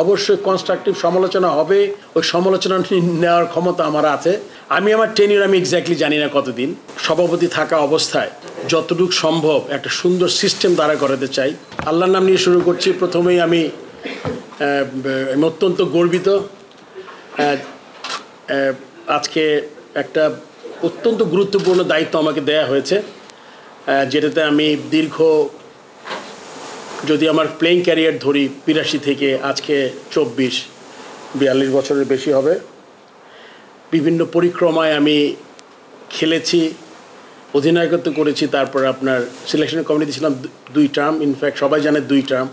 অবশ্যই কনস্ট্রাকটিভ সমালোচনা হবে, ওই সমালোচনা নেওয়ার ক্ষমতা আমার আছে। আমি আমার টেনিউর আমি এক্স্যাক্টলি জানি না কতদিন, সভাপতি থাকা অবস্থায় যতটুকু সম্ভব একটা সুন্দর সিস্টেম দাঁড়া করাতে চাই। আল্লাহর নাম নিয়ে শুরু করছি। প্রথমেই আমি অত্যন্ত গর্বিত, আজকে একটা অত্যন্ত গুরুত্বপূর্ণ দায়িত্ব আমাকে দেয়া হয়েছে, যেটাতে আমি যদি আমার প্লেইং ক্যারিয়ার ধরি ৮২ থেকে আজকে ৪২-৪২ বছরের বেশি হবে, বিভিন্ন পরিক্রমায় আমি খেলেছি, অধিনায়কত্ব করেছি, তারপর আপনার সিলেকশন কমিটিতে ছিলাম ২ টার্ম, ইনফ্যাক্ট সবাই জানে ২ টার্ম,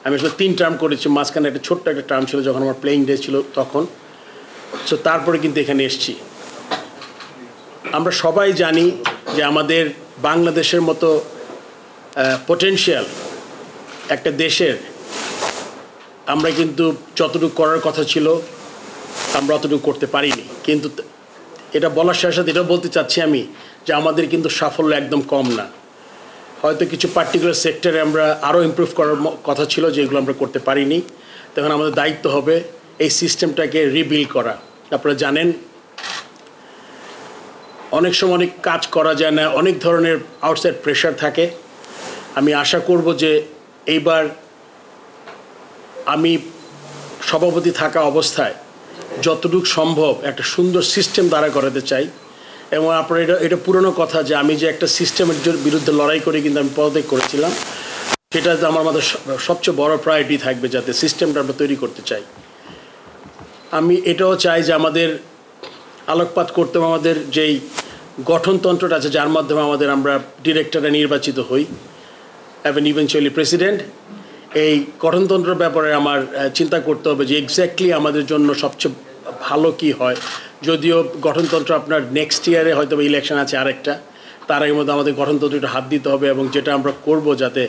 আমি আসলে ৩ টার্ম করেছি, মাঝখানে একটা ছোট্ট একটা টার্ম ছিল যখন আমার প্লেইং ডে ছিল তখন। সো তারপরে কিন্তু এখানে এসছি। আমরা সবাই জানি যে আমাদের বাংলাদেশের মতো পটেনশিয়াল একটা দেশের আমরা কিন্তু যতটুকু করার কথা ছিল আমরা অতটুকু করতে পারিনি। কিন্তু এটা বলার সাথে সাথে এটাও বলতে চাচ্ছি আমি যে আমাদের কিন্তু সাফল্য একদম কম না। হয়তো কিছু পার্টিকুলার সেক্টরে আমরা আরও ইমপ্রুভ করার কথা ছিল, যেগুলো আমরা করতে পারিনি। তখন আমাদের দায়িত্ব হবে এই সিস্টেমটাকে রিবিল্ড করা। আপনারা জানেন অনেক সময় অনেক কাজ করা যায় না, অনেক ধরনের আউটসাইড প্রেশার থাকে। আমি আশা করব যে এইবার আমি সভাপতি থাকা অবস্থায় যতটুকু সম্ভব একটা সুন্দর সিস্টেম দাঁড়া করাতে চাই। এবং আপনার এটা পুরনো কথা যে আমি যে একটা সিস্টেমের বিরুদ্ধে লড়াই করে কিন্তু আমি পদত্যাগ করেছিলাম, সেটা আমার মাথায় সবচেয়ে বড় প্রায়োরিটি থাকবে, যাতে সিস্টেমটা আমরা তৈরি করতে চাই। আমি এটাও চাই যে আমাদের আলোকপাত করতে হবে আমাদের যেই গঠনতন্ত্রটা আছে, যার মাধ্যমে আমরা ডিরেক্টররা নির্বাচিত হই এবং ইভেনচুয়ালি প্রেসিডেন্ট। এই গঠনতন্ত্রের ব্যাপারে আমার চিন্তা করতে হবে যে এক্স্যাক্টলি আমাদের জন্য সবচেয়ে ভালো কি হয়। যদিও গঠনতন্ত্র আপনার নেক্সট ইয়ারে হয়তো ইলেকশন আছে আরেকটা, তার আগের মধ্যে আমাদের গঠনতন্ত্রটা হাত দিতে হবে এবং যেটা আমরা করব যাতে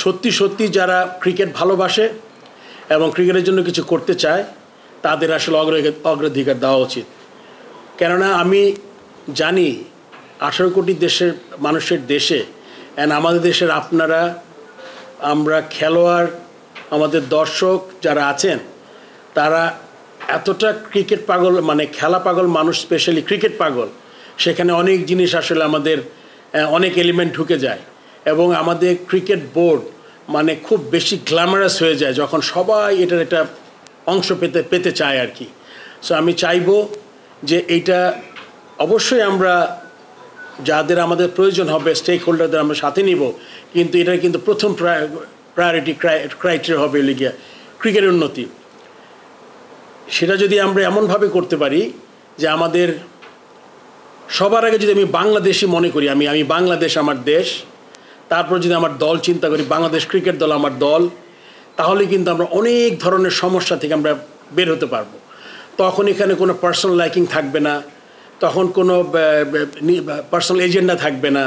সত্যি সত্যি যারা ক্রিকেট ভালোবাসে এবং ক্রিকেটের জন্য কিছু করতে চায় তাদের আসলে অগ্রাধিকার দেওয়া উচিত। কেননা আমি জানি 18 কোটি দেশের মানুষের দেশে অ্যান্ড আমাদের দেশের আপনারা, আমরা খেলোয়াড়, আমাদের দর্শক যারা আছেন তারা এতটা ক্রিকেট পাগল, মানে খেলা পাগল মানুষ, স্পেশালি ক্রিকেট পাগল। সেখানে অনেক জিনিস আসলে আমাদের অনেক এলিমেন্ট ঢুকে যায় এবং আমাদের ক্রিকেট বোর্ড মানে খুব বেশি গ্ল্যামারাস হয়ে যায় যখন সবাই এটার একটা অংশ পেতে চায় আর কি। সো আমি চাইবো যে এইটা অবশ্যই আমরা যাদের আমাদের প্রয়োজন হবে স্টেক হোল্ডারদের আমরা সাথে নিব, কিন্তু এটার কিন্তু প্রথম প্রায়োরিটি ক্রাইটেরিয়া হবে লিগিয়া ক্রিকেটের উন্নতি। সেটা যদি আমরা এমনভাবে করতে পারি যে আমাদের সবার আগে যদি আমি বাংলাদেশি মনে করি, আমি বাংলাদেশ আমার দেশ, তারপর যদি আমার দল চিন্তা করি বাংলাদেশ ক্রিকেট দল আমার দল, তাহলে কিন্তু আমরা অনেক ধরনের সমস্যা থেকে আমরা বের হতে পারবো। তখন এখানে কোনো পার্সোনাল লাইকিং থাকবে না, তখন কোনো পার্সোনাল এজেন্ডা থাকবে না,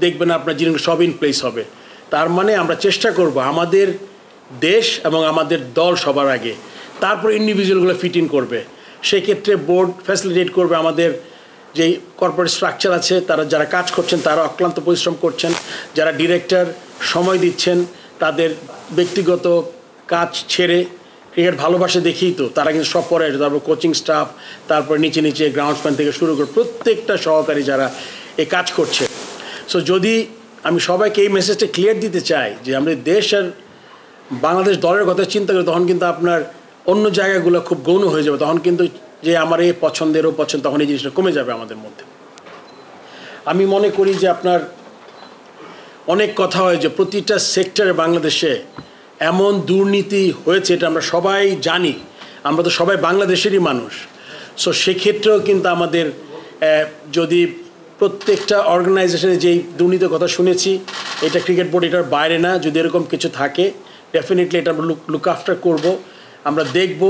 দেখবে না আপনার জিনিস সব ইন প্লেস হবে। তার মানে আমরা চেষ্টা করব আমাদের দেশ এবং আমাদের দল সবার আগে, তারপর ইন্ডিভিজুয়ালগুলো ফিট ইন করবে। সেক্ষেত্রে বোর্ড ফ্যাসিলিটেট করবে আমাদের যেই কর্পোরেট স্ট্রাকচার আছে, তারা যারা কাজ করছেন তারা অক্লান্ত পরিশ্রম করছেন, যারা ডিরেক্টর সময় দিচ্ছেন তাদের ব্যক্তিগত কাজ ছেড়ে ক্রিকেট ভালোবাসে দেখেই তো তারা কিন্তু সব পরে, তারপর কোচিং স্টাফ, তারপর নিচে গ্রাউন্ডসম্যান থেকে শুরু করে প্রত্যেকটা সহকারী যারা এই কাজ করছে। সো যদি আমি সবাইকে এই মেসেজটা ক্লিয়ার দিতে চাই যে আমরা দেশ আর বাংলাদেশ দলের কথা চিন্তা করি, তখন কিন্তু আপনার অন্য জায়গাগুলো খুব গৌণ হয়ে যাবে। তখন কিন্তু যে আমার এই পছন্দেরও পছন্দ, তখন এই জিনিসটা কমে যাবে আমাদের মধ্যে। আমি মনে করি যে আপনার অনেক কথা হয় যে প্রতিটা সেক্টরে বাংলাদেশে এমন দুর্নীতি হয়েছে, এটা আমরা সবাই জানি, আমরা তো সবাই বাংলাদেশেরই মানুষ। সো সেক্ষেত্রেও কিন্তু আমাদের যদি প্রত্যেকটা অর্গানাইজেশনে যেই দুর্নীতির কথা শুনেছি, এটা ক্রিকেট বোর্ড এটার বাইরে না, যদি এরকম কিছু থাকে ডেফিনেটলি এটা আমরা লুক আফটার করবো, আমরা দেখব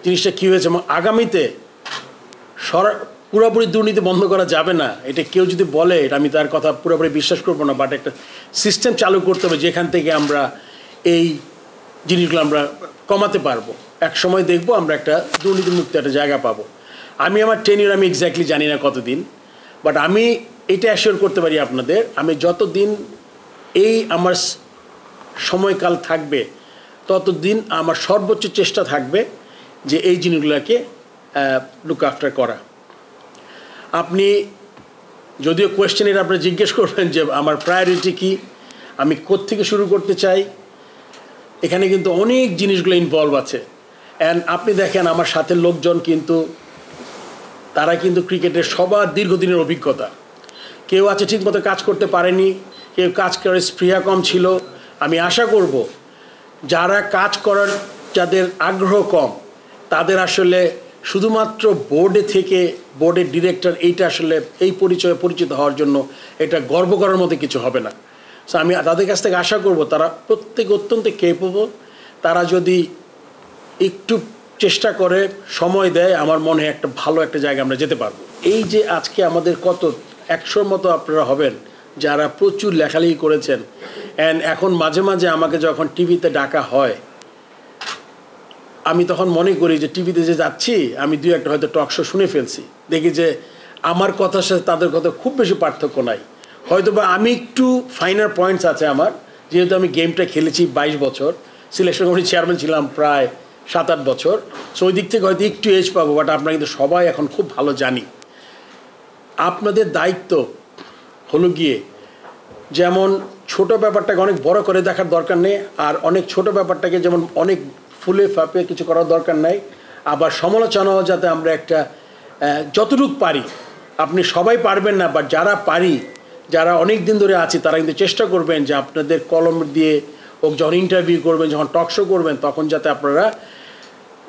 জিনিসটা কী হয়েছে। এবং আগামীতে পুরোপুরি দুর্নীতি বন্ধ করা যাবে না, এটা কেউ যদি বলে এটা আমি তার কথা পুরোপুরি বিশ্বাস করবো না, বাট একটা সিস্টেম চালু করতে হবে যেখান থেকে আমরা এই জিনিসগুলো আমরা কমাতে পারবো। এক সময় দেখবো আমরা একটা দুর্নীতিমুক্ত একটা জায়গা পাবো। আমি আমার টেনিউর আমি এক্স্যাক্টলি জানি না কতদিন, বাট আমি এটা অ্যাসিওর করতে পারি আপনাদের, আমি যতদিন এই আমার সময়কাল থাকবে ততদিন আমার সর্বোচ্চ চেষ্টা থাকবে যে এই জিনিসগুলোকে লুক আফটার করা। আপনি যদিও কোয়েশ্চেনের আপনি জিজ্ঞেস করবেন যে আমার প্রায়োরিটি কী, আমি কোত্থেকে শুরু করতে চাই, এখানে কিন্তু অনেক জিনিসগুলো ইনভলভ আছে। অ্যান্ড আপনি দেখেন আমার সাথে লোকজন কিন্তু তারা কিন্তু ক্রিকেটের সবার দীর্ঘদিনের অভিজ্ঞতা। কেউ আছে ঠিকমতো কাজ করতে পারেনি, কেউ কাজ করে স্পৃহা কম ছিল। আমি আশা করব যারা কাজ করার যাদের আগ্রহ কম তাদের আসলে শুধুমাত্র বোর্ডে থেকে বোর্ডের ডিরেক্টর এইটা আসলে এই পরিচয়ে পরিচিত হওয়ার জন্য এটা গর্ব করার মতো কিছু হবে না। সো আমি তাদের কাছ থেকে আশা করব তারা প্রত্যেকে অত্যন্ত কেপেবল। তারা যদি একটু চেষ্টা করে সময় দেয় আমার মনে হয় একটা ভালো একটা জায়গায় আমরা যেতে পারবো। এই যে আজকে আমাদের কত 100 মতো আপনারা হবেন যারা প্রচুর লেখালেখি করেছেন। অ্যান্ড এখন মাঝে মাঝে আমাকে যখন টিভিতে ডাকা হয় আমি তখন মনে করি যে টিভিতে যে যাচ্ছি আমি 2-1 হয়তো টক শো শুনে ফেলছি, দেখি যে আমার কথার সাথে তাদের কথা খুব বেশি পার্থক্য নাই। হয়তো বা আমি একটু ফাইনার পয়েন্টস আছে আমার, যেহেতু আমি গেমটা খেলেছি 22 বছর, সিলেকশন কমিটির চেয়ারম্যান ছিলাম প্রায় 7-8 বছর। সো ওই দিক থেকে হয়তো একটু এজ পাবো, বাট আপনারা কিন্তু সবাই এখন খুব ভালো জানি। আপনাদের দায়িত্ব হলো গিয়ে যেমন ছোট ব্যাপারটাকে অনেক বড় করে দেখার দরকার নেই, আর অনেক ছোট ব্যাপারটাকে যেমন অনেক ফুলে ফাঁপে কিছু করার দরকার নাই। আবার সমালোচনাও যাতে আমরা একটা যতটুকু পারি, আপনি সবাই পারবেন না, বাট যারা পারি, যারা অনেক দিন ধরে আছি তারা কিন্তু চেষ্টা করবেন যে আপনাদের কলম দিয়ে ও যখন ইন্টারভিউ করবেন, যখন টক শো করবেন, তখন যাতে আপনারা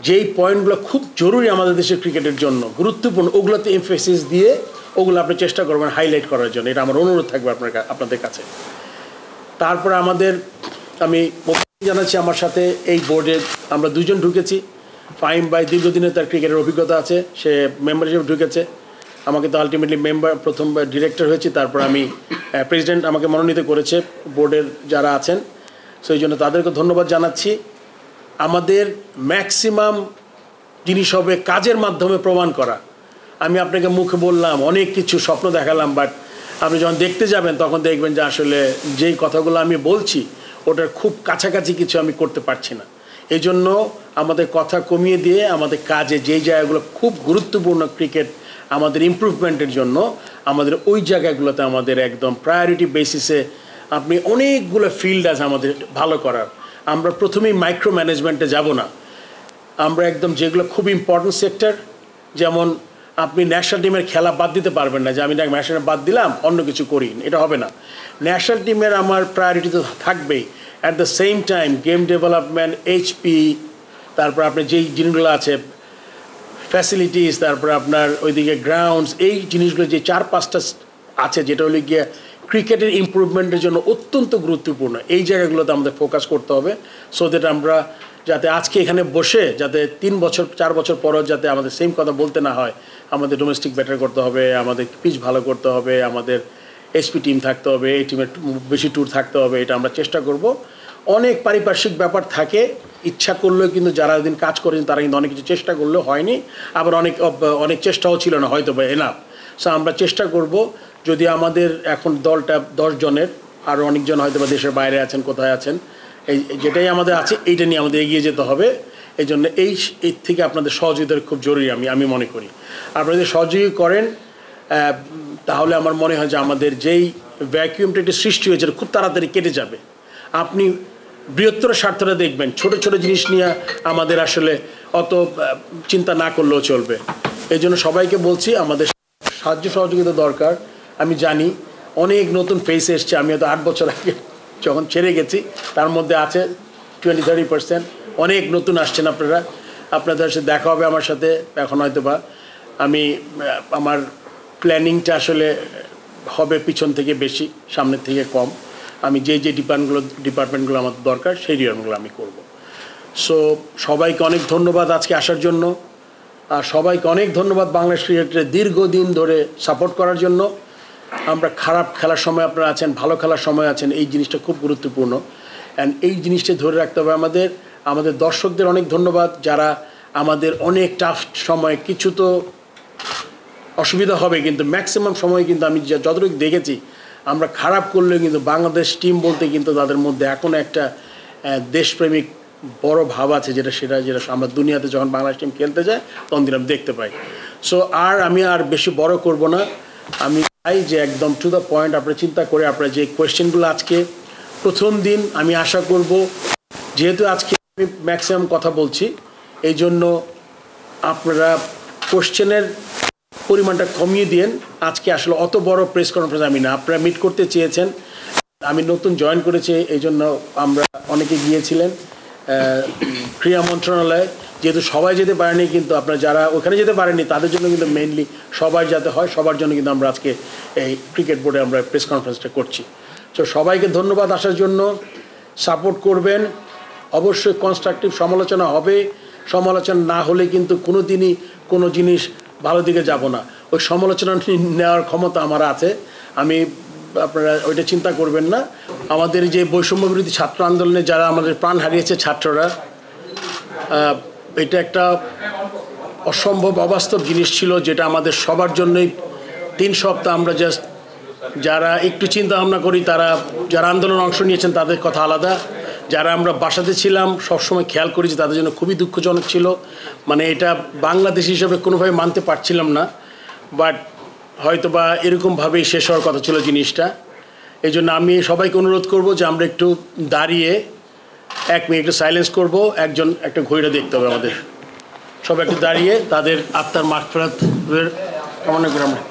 যেই পয়েন্টগুলো খুব জরুরি আমাদের দেশের ক্রিকেটের জন্য গুরুত্বপূর্ণ ওগুলোতে এমফেসিস দিয়ে ওগুলো আপনি চেষ্টা করবেন হাইলাইট করার জন্য। এটা আমার অনুরোধ থাকবে আপনাদের কাছে। তারপরে আমি জানাচ্ছি আমার সাথে এই বোর্ডে আমরা 2 জন ঢুকেছি। ফাহিম ভাই দীর্ঘদিনের তার ক্রিকেটের অভিজ্ঞতা আছে, সে মেম্বার হিসেবে ঢুকেছে। আমাকে তো আলটিমেটলি প্রথম ডিরেক্টর হয়েছি, তারপর আমি প্রেসিডেন্ট আমাকে মনোনীত করেছে বোর্ডের যারা আছেন, সেই জন্য তাদেরকে ধন্যবাদ জানাচ্ছি। আমাদের ম্যাক্সিমাম জিনিস হবে কাজের মাধ্যমে প্রমাণ করা। আমি আপনাকে মুখে বললাম, অনেক কিছু স্বপ্ন দেখালাম, বাট আপনি যখন দেখতে যাবেন তখন দেখবেন যে আসলে যেই কথাগুলো আমি বলছি ওটার খুব কাছাকাছি কিছু আমি করতে পারছি না। এই জন্য আমাদের কথা কমিয়ে দিয়ে আমাদের কাজে যেই জায়গাগুলো খুব গুরুত্বপূর্ণ ক্রিকেট আমাদের ইমপ্রুভমেন্টের জন্য, আমাদের ওই জায়গাগুলোতে আমাদের একদম প্রায়োরিটি বেসিসে আপনি অনেকগুলো ফিল্ড আছে আমাদের ভালো করার। আমরা প্রথমেই মাইক্রো ম্যানেজমেন্টে যাব না, আমরা একদম যেগুলো খুব ইম্পর্টেন্ট সেক্টর, যেমন আপনি ন্যাশনাল টিমের খেলা বাদ দিতে পারবেন না যে আমি ন্যাশনাল বাদ দিলাম অন্য কিছু করি, এটা হবে না। ন্যাশনাল টিমের আমার প্রায়োরিটি তো থাকবেই। At the same time game development, HP, তারপর আপনার যেই জিনিসগুলো আছে ফ্যাসিলিটিস, তারপর আপনার ওইদিকে গ্রাউন্ডস, এই জিনিসগুলো যে 4-5টা আছে যেটা হলে গিয়ে ক্রিকেটের ইমপ্রুভমেন্টের জন্য অত্যন্ত গুরুত্বপূর্ণ, এই জায়গাগুলোতে আমাদের ফোকাস করতে হবে। সো দ্যাট আমরা যাতে আজকে এখানে বসে যাতে 3-4 বছর পরও যাতে আমাদের সেম কথা বলতে না হয়। আমাদের ডোমেস্টিক বেটার করতে হবে, আমাদের পিচ ভালো করতে হবে, আমাদের এসপি টিম থাকতে হবে, এই টিমের বেশি ট্যুর থাকতে হবে, এটা আমরা চেষ্টা করব। অনেক পারিপার্শ্বিক ব্যাপার থাকে, ইচ্ছা করলেও কিন্তু যারা দিন কাজ করেন তারা কিন্তু অনেক কিছু চেষ্টা করলেও হয়নি, আবার অনেক চেষ্টাও ছিল না হয়তো বা এনাফ। সো আমরা চেষ্টা করব, যদি আমাদের এখন দলটা 10 জনের, আরও অনেকজন হয়তো বা দেশের বাইরে আছেন, কোথায় আছেন, এই যেটাই আমাদের আছে এইটা নিয়ে আমাদের এগিয়ে যেতে হবে। এই জন্য এই থেকে আপনাদের সহযোগিতার খুব জরুরি আমি মনে করি। আপনারা যদি সহযোগী করেন তাহলে আমার মনে হয় যে আমাদের যেই ভ্যাকিউমটা একটি সৃষ্টি হয়েছে খুব তাড়াতাড়ি কেটে যাবে। আপনি বৃহত্তর স্বার্থটা দেখবেন, ছোট ছোট জিনিস নিয়ে আমাদের আসলে অত চিন্তা না করলেও চলবে। এই জন্য সবাইকে বলছি আমাদের সাহায্য সহযোগিতা দরকার। আমি জানি অনেক নতুন ফেস এসছে, আমি হয়তো 8 বছর আগে যখন ছেড়ে গেছি তার মধ্যে আছে 20-30%, অনেক নতুন আসছেন আপনাদের সাথে দেখা হবে আমার সাথে। এখন হয়তো বা আমার প্ল্যানিংটা আসলে হবে পিছন থেকে বেশি, সামনের থেকে কম। আমি যে ডিপার্টমেন্টগুলো আমার দরকার সেই ডিপার্টমেন্টগুলো আমি করব। সো সবাইকে অনেক ধন্যবাদ আজকে আসার জন্য, আর সবাইকে অনেক ধন্যবাদ বাংলাদেশ ক্রিকেটে দীর্ঘদিন ধরে সাপোর্ট করার জন্য। আমরা খারাপ খেলার সময় আপনারা আছেন, ভালো খেলার সময় আছেন, এই জিনিসটা খুব গুরুত্বপূর্ণ। অ্যান্ড এই জিনিসটা ধরে রাখতে হবে আমাদের দর্শকদের অনেক ধন্যবাদ, যারা আমাদের অনেক টাফ সময়, কিছু তো অসুবিধা হবে কিন্তু ম্যাক্সিমাম সময় কিন্তু আমি যতটুকু দেখেছি আমরা খারাপ করলেও কিন্তু বাংলাদেশ টিম বলতে কিন্তু তাদের মধ্যে এখনও একটা দেশপ্রেমিক বড় ভাব আছে, যেটা আমরা দুনিয়াতে যখন বাংলাদেশ টিম খেলতে যায় তখন দিন আমি দেখতে পাই। সো আমি আর বেশি বড় করব না, আমি চাই যে একদম টু দ্য পয়েন্ট আপনারা চিন্তা করে আপনারা যে কোয়েশ্চেনগুলো আজকে প্রথম দিন, আমি আশা করব যেহেতু আজকে আমি ম্যাক্সিমাম কথা বলছি এই জন্য আপনারা কোশ্চেনের পরিমাণটা কমিয়ে দিন। আজকে আসলে অত বড় প্রেস কনফারেন্স আমি না, আপনারা মিট করতে চেয়েছেন, আমি নতুন জয়েন করেছি এই জন্য আমরা অনেকে গিয়েছিলেন ক্রীড়া মন্ত্রণালয়ে, যেহেতু সবাই যেতে পারেনি, কিন্তু আপনারা যারা ওখানে যেতে পারেননি তাদের জন্য কিন্তু মেইনলি সবাই যাতে হয় সবার জন্য কিন্তু আমরা আজকে এই ক্রিকেট বোর্ডে আমরা প্রেস কনফারেন্সটা করছি। তো সবাইকে ধন্যবাদ আসার জন্য, সাপোর্ট করবেন, অবশ্যই কনস্ট্রাকটিভ সমালোচনা হবে, সমালোচনা না হলে কিন্তু কোনো দিনই কোনো জিনিস ভালো দিকে যাব না, ওই সমালোচনা নেওয়ার ক্ষমতা আমার আছে, আমি আপনারা ওইটা চিন্তা করবেন না। আমাদের যে বৈষম্য বিরোধী ছাত্র আন্দোলনে যারা আমাদের প্রাণ হারিয়েছে ছাত্ররা, এটা একটা অসম্ভব অবাস্তব জিনিস ছিল, যেটা আমাদের সবার জন্যই 3 সপ্তাহ আমরা জাস্ট যারা একটু চিন্তা ভাবনা করি, যারা আন্দোলনে অংশ নিয়েছেন তাদের কথা আলাদা, যারা আমরা বাসাতে ছিলাম সবসময় খেয়াল করি যে তাদের জন্য খুবই দুঃখজনক ছিল, মানে এটা বাংলাদেশ হিসেবে কোনোভাবে মানতে পারছিলাম না, বাট হয়তো বা এরকমভাবেই শেষ হওয়ার কথা ছিল জিনিসটা। এই জন্য আমি সবাইকে অনুরোধ করব যে আমরা একটু দাঁড়িয়ে 1 মিনিট একটু সাইলেন্স করব, একটা ঘড়িটা দেখতে হবে আমাদের, সবাই একটু দাঁড়িয়ে তাদের আত্মার মাগফিরাতের কামনা করে আমরা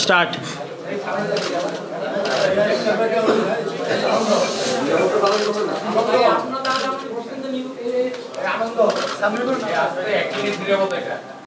স্টার্ট।